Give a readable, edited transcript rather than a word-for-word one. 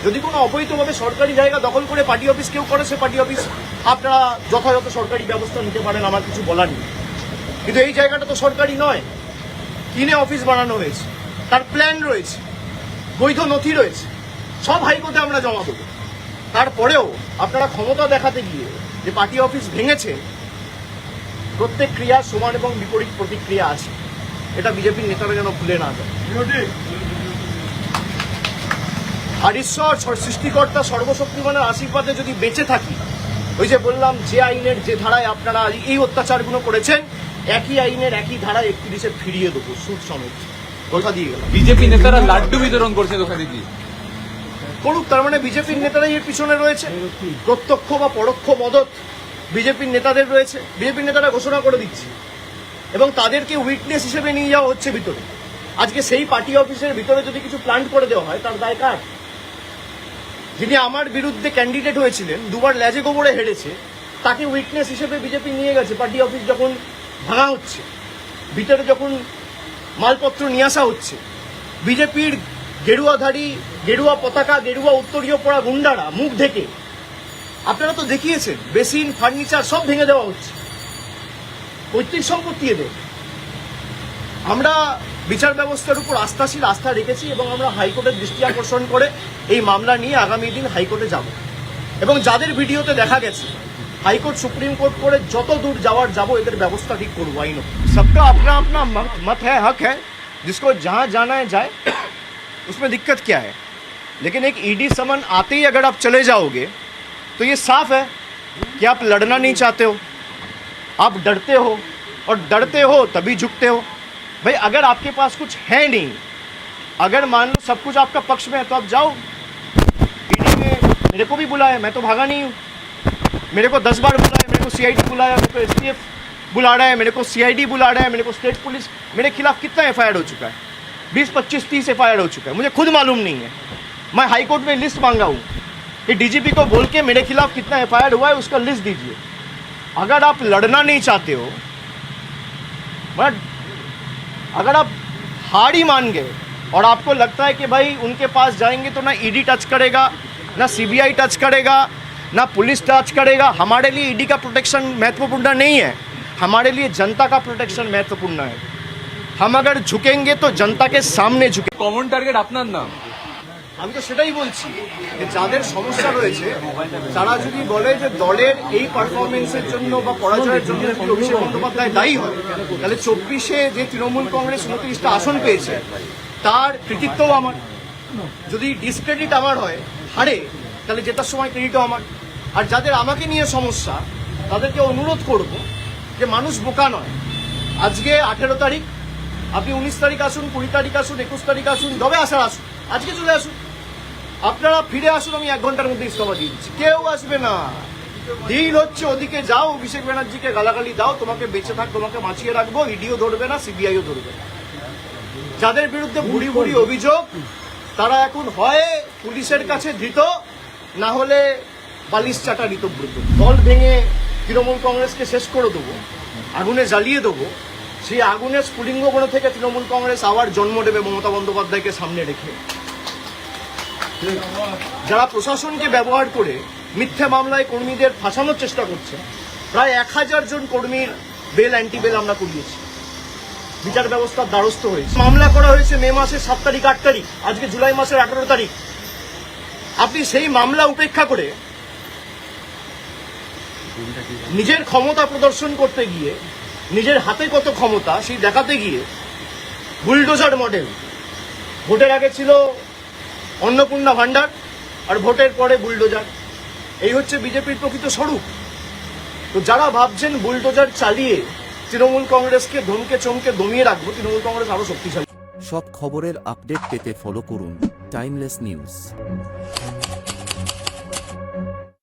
যদি কোনো অবৈধভাবে সরকারি জায়গা দখল করে পার্টি অফিস কেউ করে, সে পার্টি অফিস আপনারা যথাযথ সরকারি ব্যবস্থা নিতে পারেন, আমার কিছু বলার নেই। কিন্তু এই জায়গাটা তো সরকারি নয়, কিনে অফিস বানানো হয়েছে, তার প্ল্যান রয়েছে, বৈধ নথি রয়েছে, সব হাইকোর্টে আমরা জমা দেবো। তারপরেও আপনারা ক্ষমতা দেখাতে গিয়ে যে পার্টি অফিস ভেঙেছে, প্রত্যেক ক্রিয়া সমান এবং বিপরীত প্রতিক্রিয়া আছে, এটা বিজেপির নেতারা যেন ভুলে না যায়। আর ঈশ্বর সৃষ্টিকর্তা সর্বশক্তিমানের আশীর্বাদে যদি বেঁচে থাকি, ওই যে বললাম, যে আইনের যে ধারায় আপনারা এই অত্যাচারগুলো করেছেন, একই আইনের একই ধারায় 31-এ ফিরিয়ে দেবো, সুদ সমেত। কথা দিয়ে গেলাম। বিজেপি নেতারা লাড্ডু বিতরণ করছে দোকানে কি করুক, তার মানে বিজেপির নেতারাই এর পিছনে রয়েছে, প্রত্যক্ষ বা পরোক্ষ মদত বিজেপির নেতাদের রয়েছে। বিজেপির নেতারা ঘোষণা করে দিচ্ছে এবং তাদেরকে উইটনেস হিসেবে নিয়ে যাওয়া হচ্ছে ভিতরে। আজকে সেই পার্টি অফিসের ভিতরে যদি কিছু প্ল্যান্ট করে দেওয়া হয়, তার দায় কার? যিনি আমার বিরুদ্ধে ক্যান্ডিডেট হয়েছিলেন, দুবার ল্যাজে গোবরে হেরেছে, তাকে উইটনেস হিসেবে বিজেপি নিয়ে গেছে। পার্টি অফিস যখন ভাঙা হচ্ছে, ভিতরে যখন মালপত্র নিয়ে আসা হচ্ছে, বিজেপির গেরুয়াধারী, গেরুয়া পতাকা, গেরুয়া উত্তরীয় পড়া গুন্ডারা মুখ ঢেকে, আপনারা তো দেখিয়েছেন, বেসিন, ফার্নিচার সব ভেঙে দেওয়া হচ্ছে, পৈতৃক সম্পত্তি এদের। আমরা বিচার ব্যবস্থার উপর আস্থা রেখেছি এবং আমরা হাইকোর্টের দৃষ্টি আকর্ষণ করে এই মামলা নিয়ে আগামী দিন হাইকোর্টে যাব। এবং যাদের ভিডিওতে দেখা গেছে, হাইকোর্ট সুপ্রিম কোর্ট করে যত দূর যাবো, এদের ব্যবস্থা ঠিক করবো। আইনো सबका अपना अपना मत है, हक है, जिसको जहां जाना है जाए, उसमें दिक्कत क्या है। लेकिन एक ईडी समन आते ही अगर आप चले जाओगे तो ये साफ है कि आप लड़ना नहीं चाहते हो, आप डरते हो, और डरते हो तभी झुकते हो। भाई अगर आपके पास कुछ है नहीं, अगर मान लो सब कुछ आपका पक्ष में है, तो आप जाओ। ईडी में मेरे को भी बुलाया, मैं तो भागा नहीं हूँ। मेरे को 10 बार बुलाया, मेरे को सीआईडी बुलाया, मेरे को एसटीएफ बुला रहा है, मेरे को सीआईडी बुला रहा है, मेरे को स्टेट पुलिस। मेरे खिलाफ कितना एफआईआर हो चुका है? 20, 25, 30 एफआईआर हो चुका है, मुझे खुद मालूम नहीं है। मैं हाईकोर्ट में लिस्ट मांगा हूँ कि डीजीपी को बोल के मेरे खिलाफ कितना एफआईआर हुआ है, उसका लिस्ट दीजिए। अगर आप लड़ना नहीं चाहते हो, अगर आप हार ही मान गए और आपको लगता है कि भाई उनके पास जाएंगे तो ना ईडी टच करेगा, ना सीबीआई टच करेगा, ना पुलिस टच करेगा। हमारे लिए ईडी का प्रोटेक्शन महत्वपूर्ण नहीं है, हमारे लिए जनता का प्रोटेक्शन महत्वपूर्ण है। हम अगर झुकेंगे तो जनता के सामने झुके। কমন টার্গেট আপনার নাম। আমি তো সেটাই বলছি যে যাদের সমস্যা রয়েছে, তারা যদি বলে যে দলের এই পারফরমেন্সের জন্য বা পরাজয়ের জন্য যদি অভিষেক বন্দ্যোপাধ্যায় দায়ী হয়, তাহলে 24-এ যে তৃণমূল কংগ্রেস 29টা আসন পেয়েছে, তার কৃতিত্বও আমার। যদি ডিসক্রেডিট আমার হয়, হারে, তাহলে জেতার সময় ক্রেডিটও আমার। আর যাদের আমাকে নিয়ে সমস্যা, তাদেরকে অনুরোধ করব যে মানুষ বোকা নয়। আজকে 18 তারিখ, আপনি 19 তারিখ আসুন, 20 তারিখ আসুন, 21 তারিখ আসুন, যবে আসার আসুন, আজকে চলে আসুন। আপনারা ফিরে আসুন, আমি 1 ঘন্টার মধ্যে ইস্তফা দিয়ে দিচ্ছি। কেউ আসবে না। ডিল হচ্ছে, ওদিকে যাও, অভিষেক ব্যানার্জিকে গালাগালি দাও, তোমাকে বেঁচে থাক, তোমাকে বাঁচিয়ে রাখবো, ইডিও ধরবে না, সিবিআইও ধরবে না। যাদের বিরুদ্ধে ভুড়ি ভুড়ি অভিযোগ, তারা এখন হয় পুলিশের কাছে ধৃত, না হলে বালিশ চাটা ঋতব্রত। দল ভেঙে তৃণমূল কংগ্রেসকে শেষ করে দেবো, আগুনে জ্বালিয়ে দেবো। সেই আগুনের স্ফুলিঙ্গ বন থেকে তৃণমূল কংগ্রেস আবার জন্ম নেবে মমতা বন্দ্যোপাধ্যায়কে সামনে রেখে। যারা প্রশাসনকে ব্যবহার করে মিথ্যা মামলায় কর্মীদের ফাঁসানোর চেষ্টা করছে, প্রায় 1000 জন কর্মীর বেল, অ্যান্টি বেল আমরা করিয়েছি। বিচার ব্যবস্থার দ্বারস্থ হয়েছে। মামলা করা হয়েছে মে মাসের 7 তারিখ, 8 তারিখ, আজকে জুলাই মাসের 18 তারিখ। আপনি সেই মামলা উপেক্ষা করে নিজের ক্ষমতা প্রদর্শন করতে গিয়ে, নিজের হাতে কত ক্ষমতা সেই দেখাতে গিয়ে বুলডোজার মডেল। ভোটের আগে ছিল অন্নপূর্ণা ভান্ডার, আর ভোটের পরে বুলডোজার। এই হচ্ছে বিজেপির প্রকৃত স্বরূপ। তো যারা ভাবছেন বুলডোজার চালিয়ে তৃণমূল কংগ্রেসকে ধমকে চমকে দমিয়ে রাখবো, তৃণমূল কংগ্রেস আরো শক্তিশালী। সব খবরের আপডেট পেতে ফলো করুন টাইমলেস নিউজ।